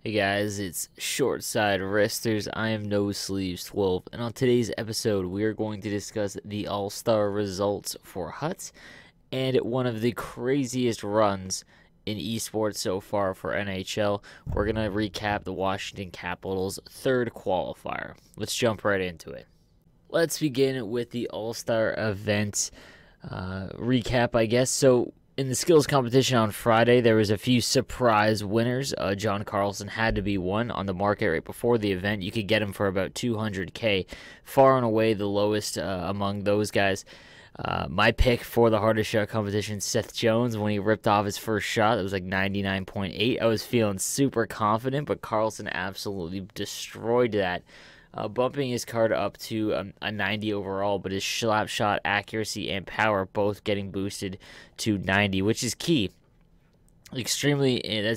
Hey guys, it's Short Side Wresters. I am No Sleeves 12, and on today's episode, we are going to discuss the All-Star results for Huts and one of the craziest runs in esports so far for NHL. We're going to recap the Washington Capitals' third qualifier. Let's jump right into it. Let's begin with the All-Star event recap, I guess. So, in the skills competition on Friday, there was a few surprise winners. John Carlson had to be one on the market right before the event. You could get him for about 200K, far and away the lowest among those guys. My pick for the hardest shot competition, Seth Jones, when he ripped off his first shot, it was like 99.8. I was feeling super confident, but Carlson absolutely destroyed that. Bumping his card up to a 90 overall, but his slap shot accuracy and power both getting boosted to 90, which is key. That's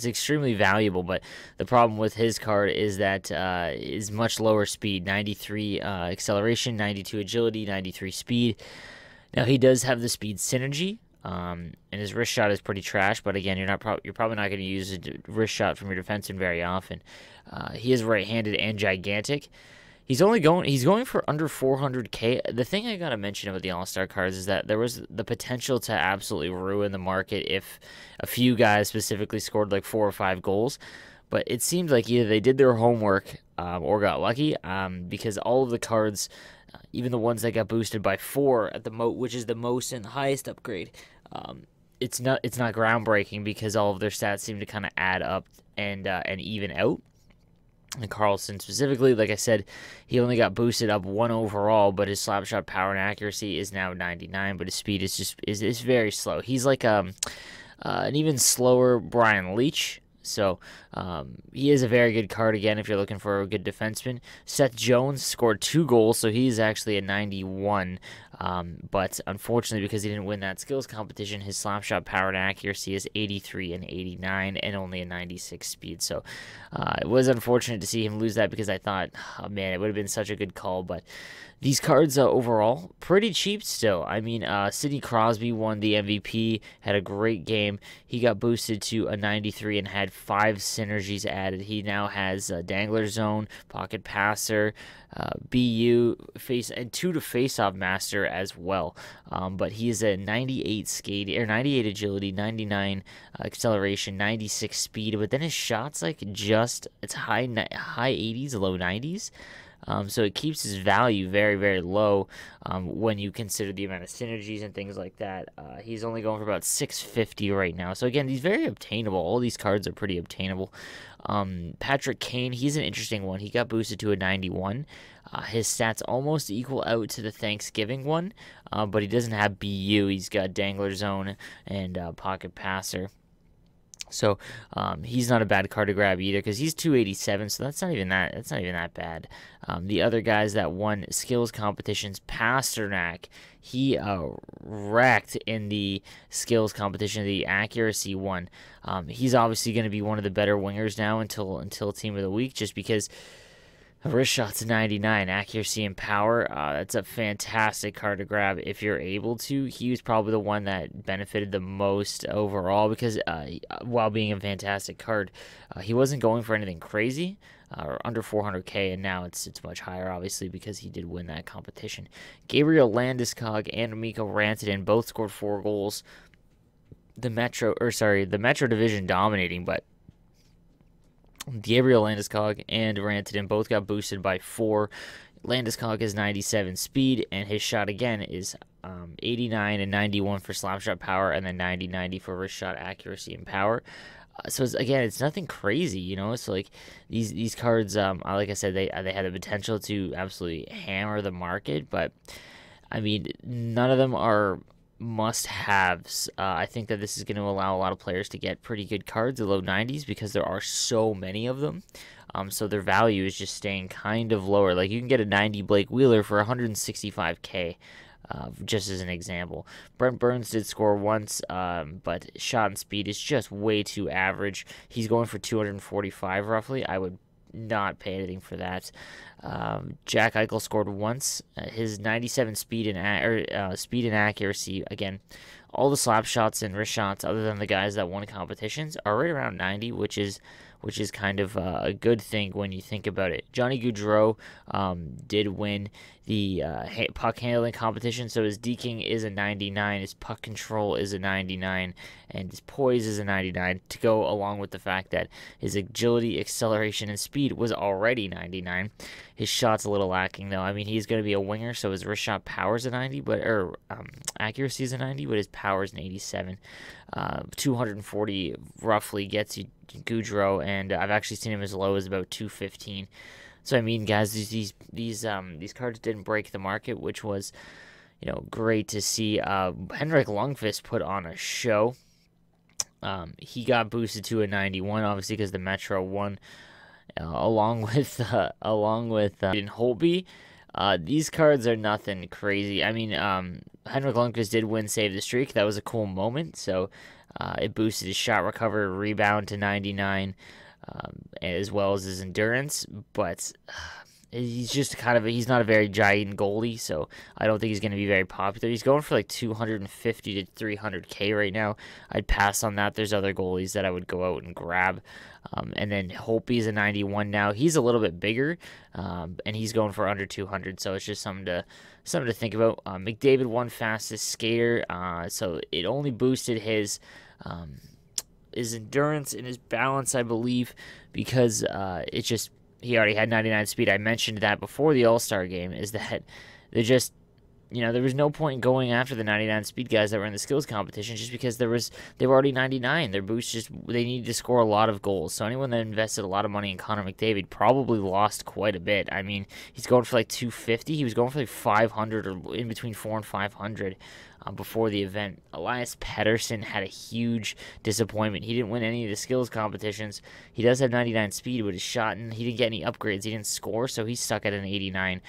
extremely valuable. But the problem with his card is that is much lower speed, 93 acceleration, 92 agility, 93 speed. Now he does have the speed synergy. And his wrist shot is pretty trash, but again, you're probably not going to use a wrist shot from your defenseman very often. He is right-handed and gigantic. He's going for under 400K. The thing I gotta mention about the All-Star cards is that there was the potential to absolutely ruin the market if a few guys specifically scored like 4 or 5 goals. But it seemed like either they did their homework or got lucky because all of the cards, even the ones that got boosted by 4 at the which is the most and highest upgrade, it's not groundbreaking because all of their stats seem to kind of add up and even out. And Carlson specifically, like I said, he only got boosted up 1 overall, but his slap shot power and accuracy is now 99, but his speed is just is very slow. He's like an even slower Brian Leach. So he is a very good card again if you're looking for a good defenseman. Seth Jones scored 2 goals, so he's actually a 91. But unfortunately, because he didn't win that skills competition, his slap shot power and accuracy is 83 and 89 and only a 96 speed. So it was unfortunate to see him lose that because I thought, oh man, it would have been such a good call. But these cards overall pretty cheap still. I mean, Sidney Crosby won the MVP, had a great game. He got boosted to a 93 and had 5 synergies added. He now has Dangler Zone, Pocket Passer, BU face and 2 to face-off master as well. But he is a 98 skate or 98 agility, 99 acceleration, 96 speed. But then his shots it's high 80s, low 90s. So it keeps his value very, very low when you consider the amount of synergies and things like that. He's only going for about 650 right now. So again, he's very obtainable. All these cards are pretty obtainable. Patrick Kane, he's an interesting one. He got boosted to a 91. His stats almost equal out to the Thanksgiving one, but he doesn't have BU. He's got Dangler Zone and Pocket Passer. So he's not a bad card to grab either because he's 287, so that's not even that bad. The other guys that won skills competitions, Pasternak, he wrecked in the skills competition, the accuracy one. He's obviously going to be one of the better wingers now until team of the week, just because wrist shot's 99, accuracy and power. That's a fantastic card to grab if you're able to. He was probably the one that benefited the most overall because while being a fantastic card, he wasn't going for anything crazy or under 400K, and now it's much higher, obviously, because he did win that competition. Gabriel Landeskog and Mikko Rantanen both scored 4 goals. The Metro Division dominating, but Gabriel Landeskog and Rantanen both got boosted by 4. Landeskog has 97 speed, and his shot again is 89 and 91 for slap shot power, and then 90 for wrist shot accuracy and power. So it's nothing crazy, you know. It's like these cards, like I said, they had the potential to absolutely hammer the market, but I mean, none of them are must-haves. I think that this is going to allow a lot of players to get pretty good cards, the low 90s, because there are so many of them. So their value is just staying kind of lower. Like you can get a 90 Blake Wheeler for 165K, just as an example. Brent Burns did score once, but shot and speed is just way too average. He's going for 245 roughly. I would not pay anything for that. Jack Eichel scored once. His 97 speed and accuracy, again, all the slap shots and wrist shots, other than the guys that won competitions, are right around 90, which is which is kind of a good thing when you think about it. Johnny Gaudreau did win the puck handling competition, so his deking is a 99, his puck control is a 99, and his poise is a 99, to go along with the fact that his agility, acceleration, and speed was already 99. His shot's a little lacking, though. I mean, he's going to be a winger, so his wrist shot power is a 90, accuracy is a 90, but his power is an 87. 240 roughly gets you Gaudreau, and I've actually seen him as low as about 215. So I mean, guys, these cards didn't break the market, which was, great to see. Henrik Lundqvist put on a show. He got boosted to a 91, obviously, because the Metro won, along with in Holtby. These cards are nothing crazy. I mean, Henrik Lundqvist did win Save the Streak. That was a cool moment. So it boosted his shot recovery, rebound to 99, as well as his endurance. But he's just he's not a very giant goalie, so I don't think he's going to be very popular. He's going for like 250 to 300K right now. I'd pass on that. There's other goalies that I would go out and grab. And then Holtby's a 91 now. He's a little bit bigger, and he's going for under 200. So it's just something to think about. McDavid won fastest skater, so it only boosted his endurance and his balance, I believe, because he already had 99 speed. I mentioned that before the All-Star game, is that there was no point going after the 99 speed guys that were in the skills competition, just because they were already 99. Their boost they needed to score a lot of goals. So anyone that invested a lot of money in Connor McDavid probably lost quite a bit. I mean, he's going for like 250. He was going for like 500, or in between 400 and 500 before the event. Elias Pettersson had a huge disappointment. He didn't win any of the skills competitions. He does have 99 speed, but his shot, and he didn't get any upgrades. He didn't score, so he's stuck at an 89.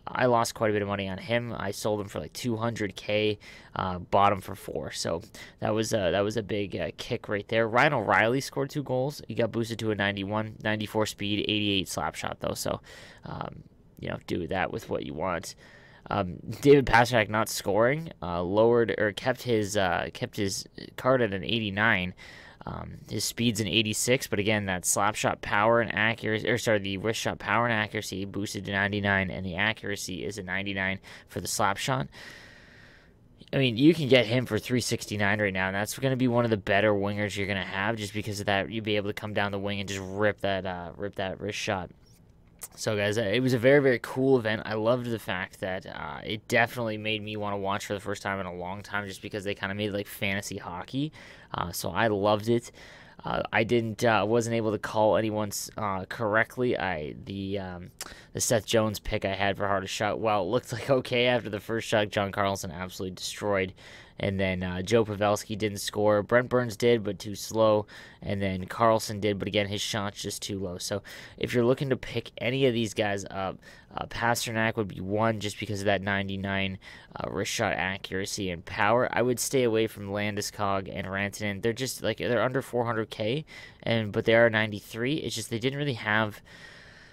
I lost quite a bit of money on him. I sold him for like 200K, bought him for 4. So that was a big kick right there. Ryan O'Reilly scored 2 goals. He got boosted to a 91, 94 speed, 88 slap shot though. So, do that with what you want. David Pastrnak not scoring, kept his card at an 89. His speed's an 86, but again, that slap shot power and accuracy, the wrist shot power and accuracy boosted to 99, and the accuracy is a 99 for the slap shot. I mean, you can get him for 369 right now, and that's going to be one of the better wingers you're going to have, just because of that. You'll be able to come down the wing and just rip that wrist shot. So, guys, it was a very, very cool event. I loved the fact that it definitely made me want to watch for the first time in a long time, just because they kind of made it like fantasy hockey. So I loved it. I wasn't able to call anyone's correctly. The Seth Jones pick I had for hardest shot, well, it looked like okay after the first shot. John Carlson absolutely destroyed. And then Joe Pavelski didn't score. Brent Burns did, but too slow. And then Carlson did, but again, his shot's just too low. So if you're looking to pick any of these guys up, Pastrnak would be one, just because of that 99 wrist shot accuracy and power. I would stay away from Landeskog and Rantanen. They're just they're under 400K, but they are 93. It's just they didn't really have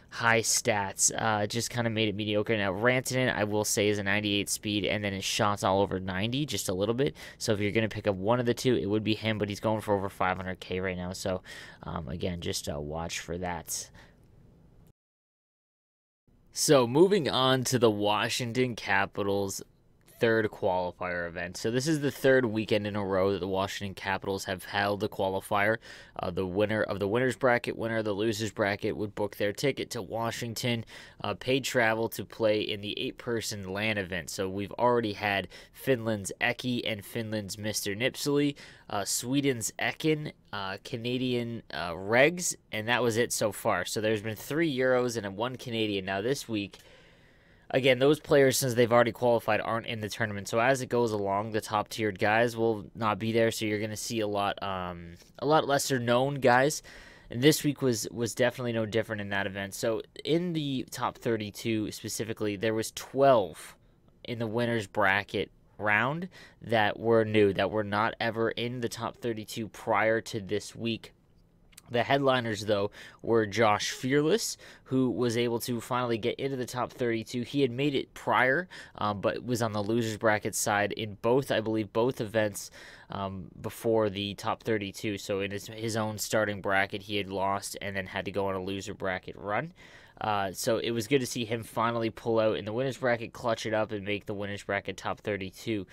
high stats. Just kind of made it mediocre. Now, Rantanen, I will say, is a 98 speed, and then his shot's all over 90, just a little bit. So if you're going to pick up one of the two, it would be him, but he's going for over 500K right now. So, again, just watch for that. So, moving on to the Washington Capitals third qualifier event. So this is the third weekend in a row that the Washington Capitals have held the qualifier. The winner of the winner's bracket, winner of the loser's bracket would book their ticket to Washington, paid travel to play in the 8-person LAN event. So we've already had Finland's Eki and Finland's Mr. Nipsely, Sweden's Ekin, Canadian Regs, and that was it so far. So there's been 3 Euros and 1 Canadian. Now this week, again, those players, since they've already qualified, aren't in the tournament. So as it goes along, the top-tiered guys will not be there. So you're going to see a lot lesser-known guys. And this week was definitely no different in that event. So in the top 32 specifically, there was 12 in the winner's bracket round that were new, that were not ever in the top 32 prior to this week. The headliners, though, were Josh Fearless, who was able to finally get into the top 32. He had made it prior, but was on the losers bracket side in both, I believe, both events before the top 32. So in his own starting bracket, he had lost and then had to go on a loser bracket run. So it was good to see him finally pull out in the winners bracket, clutch it up, and make the winners bracket top 32.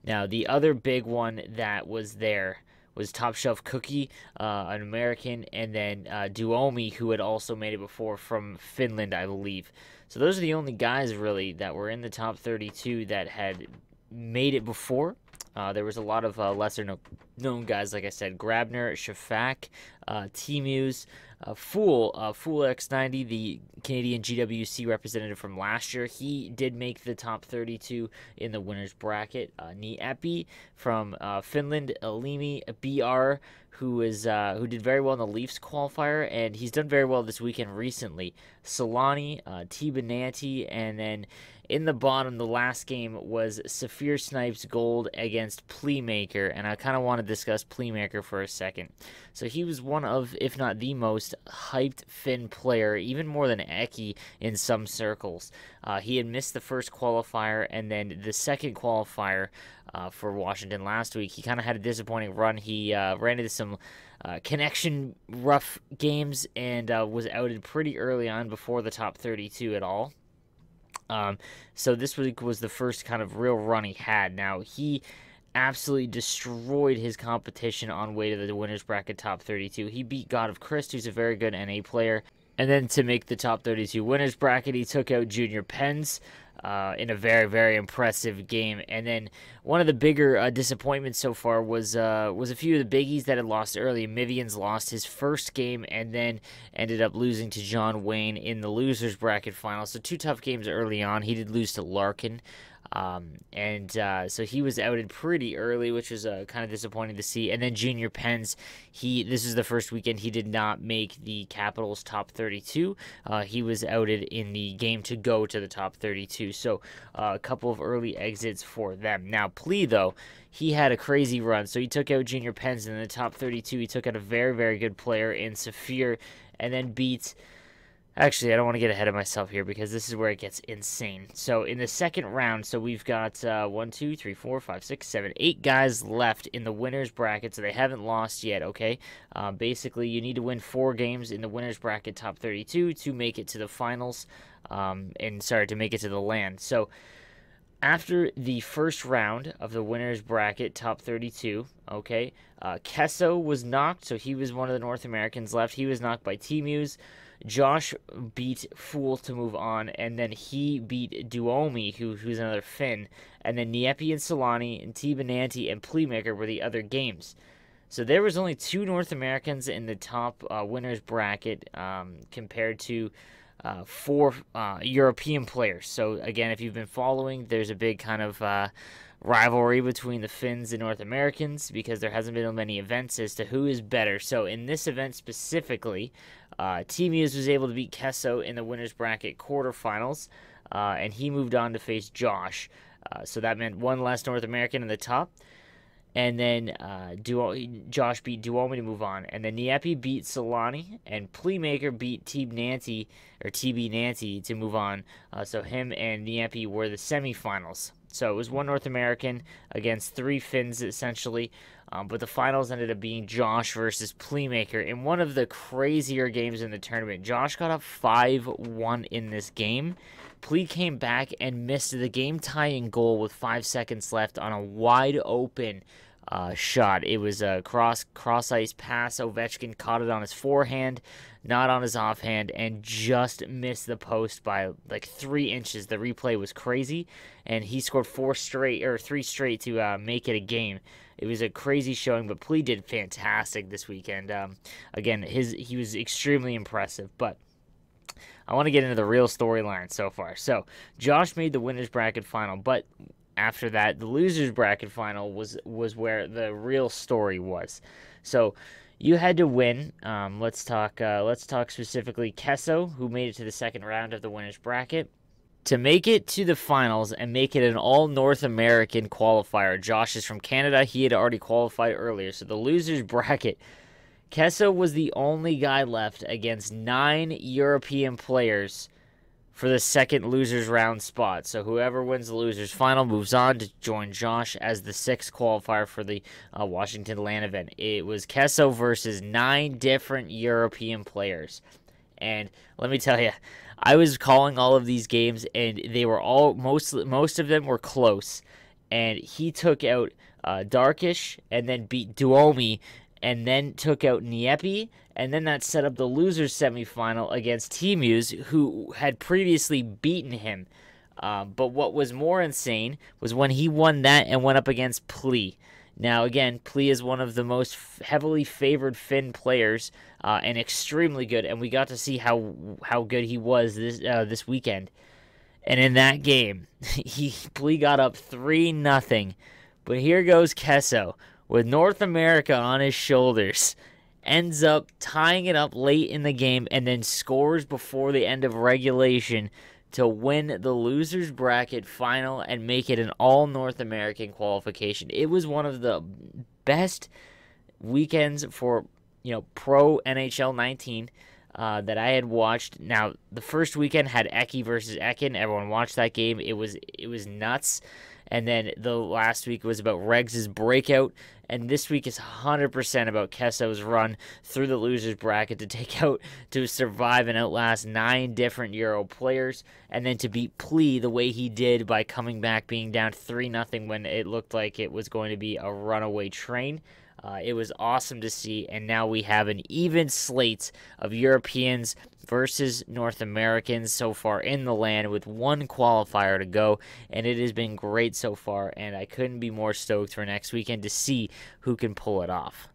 Now, the other big one that was there was Top Shelf Cookie, an American, and then Duomi, who had also made it before from Finland, I believe. So those are the only guys, really, that were in the top 32 that had made it before. There was a lot of lesser-known guys, like I said, Grabner, Shafak, T-Muse, Fool X90, the Canadian GWC representative from last year. He did make the top 32 in the winners bracket. Niepi from Finland, Alimi, BR, who did very well in the Leafs qualifier, and he's done very well this weekend recently. Solani, Tibananti, and then in the bottom, the last game was Saphir Snipes Gold against Playmaker, and I kind of want to discuss Playmaker for a second. So he was one of, if not the most hyped Finn player, even more than Eki in some circles. He had missed the first qualifier, and then the second qualifier for Washington last week. He kind of had a disappointing run. He ran into some connection rough games and was outed pretty early on before the top 32 at all. So this week was the first kind of real run he had. Now, he absolutely destroyed his competition on way to the winners bracket top 32. He beat God of Christ, who's a very good NA player. And then to make the top 32 winners bracket, he took out Junior Pens in a very, very impressive game. And then one of the bigger disappointments so far was a few of the biggies that had lost early. Mivian's lost his first game and then ended up losing to John Wayne in the losers bracket final. So 2 tough games early on. He did lose to Larkin. So he was outed pretty early, which was kind of disappointing to see. And then Junior Pens, this is the first weekend he did not make the Capitals top 32. He was outed in the game to go to the top 32. So a couple of early exits for them. Now, Plee, though, he had a crazy run. So he took out Junior Pens in the top 32. He took out a very, very good player in Saphir and then beat... Actually, I don't want to get ahead of myself here because this is where it gets insane. So in the second round, so we've got 1, 2, 3, 4, 5, 6, 7, 8 guys left in the winners bracket, so they haven't lost yet, okay? Basically, you need to win 4 games in the winners bracket top 32 to make it to the finals, to make it to the LAN. So after the first round of the winners bracket top 32, okay, Kesso was knocked, so he was one of the North Americans left. He was knocked by T-Muse. Josh beat Fool to move on, and then he beat Duomi, who's another Finn, and then Niepi and Solani and Tibananti and Playmaker were the other games. So there was only 2 North Americans in the top winners bracket compared to 4 European players. So again, if you've been following, there's a big kind of rivalry between the Finns and North Americans because there hasn't been many events as to who is better. So in this event specifically, T-Muse was able to beat Kesso in the winners bracket quarterfinals, and he moved on to face Josh. So that meant 1 less North American in the top. And then Josh beat Duomi to move on. And then Niepi beat Solani, and Playmaker beat TB Nancy to move on. So him and Niepi were the semifinals. So it was 1 North American against 3 Finns, essentially. But the finals ended up being Josh versus Playmaker in one of the crazier games in the tournament. Josh got up 5-1 in this game. Plee came back and missed the game-tying goal with 5 seconds left on a wide-open shot. It was a cross-ice pass. Ovechkin caught it on his forehand, not on his offhand, and just missed the post by like 3 inches. The replay was crazy, and he scored 3 straight to make it a game. It was a crazy showing, but Plee did fantastic this weekend. Again, he was extremely impressive, but I want to get into the real storyline so far. So, Josh made the winners bracket final, but after that, the losers bracket final was where the real story was. So, you had to win. Let's talk specifically Kesso, who made it to the second round of the winners bracket. To make it to the finals and make it an all-North American qualifier, Josh is from Canada. He had already qualified earlier. So the losers bracket, Kesso was the only guy left against 9 European players for the second losers round spot. So whoever wins the losers final moves on to join Josh as the 6th qualifier for the Washington LAN event. It was Kesso versus 9 different European players. And let me tell you, I was calling all of these games, and they were all most of them were close. And he took out Darkish, and then beat Duomi, and then took out Niepi, and then that set up the losers semifinal against T-Muse, who had previously beaten him. But what was more insane was when he won that and went up against Plee. Now, again, Plee is one of the most heavily favored Finn players, and extremely good, and we got to see how good he was this weekend. And in that game, Plee got up 3-0. But here goes Kesso with North America on his shoulders. Ends up tying it up late in the game and then scores before the end of regulation to win the losers bracket final and make it an all North American qualification. It was one of the best weekends for pro NHL 19 that I had watched. Now, the first weekend had Eki versus Ekin. Everyone watched that game. It was nuts. And then the last week was about Regs' breakout. And this week is 100% about Kesso's run through the losers bracket to survive and outlast 9 different Euro players. And then to beat Plee the way he did by coming back being down 3-0 when it looked like it was going to be a runaway train. It was awesome to see, and now we have an even slate of Europeans versus North Americans so far in the LAN with 1 qualifier to go, and it has been great so far, and I couldn't be more stoked for next weekend to see who can pull it off.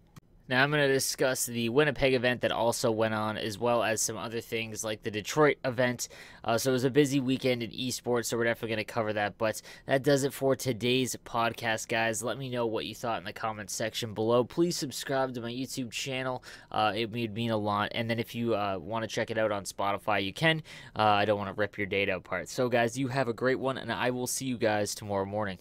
Now I'm going to discuss the Winnipeg event that also went on, as well as some other things like the Detroit event. So it was a busy weekend in eSports, so we're definitely going to cover that. But that does it for today's podcast, guys. Let me know what you thought in the comments section below. Please subscribe to my YouTube channel. It would mean a lot. And then if you want to check it out on Spotify, you can. I don't want to rip your data apart. So, guys, you have a great one, and I will see you guys tomorrow morning.